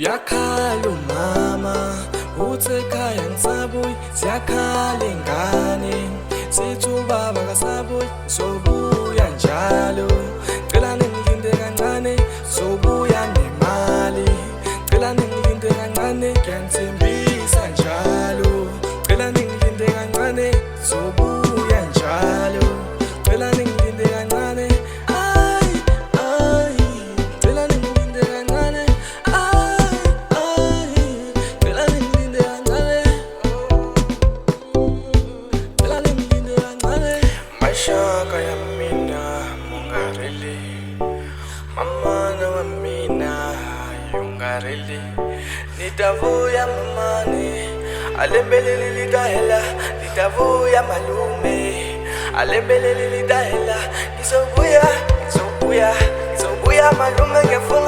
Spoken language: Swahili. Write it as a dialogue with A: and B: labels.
A: Yakhala umama uthi ekhaya ngisabuyi, siyakhala ingane sithi ubaba kasabuyi, sobuya njalo. Cela ningilinde kancane, sobuya nemali. Cela ningilinde kancane, ngiyanithembisa njalo. Cela ningilinde kancane, sobuya njalo. Cela ningilinde kancane, ay, ay. Cela ningilinde kancane, ay, ay. Cela ningilinde kancane, cela ningilinde kancane. Mashaka ya mina mungareli, mama na wa mina yungareli. Nitavuya mamane, alembelele lidahela. Nitavuya malume, alembelele lidahela. Ngizobuya malume, ngiyafuna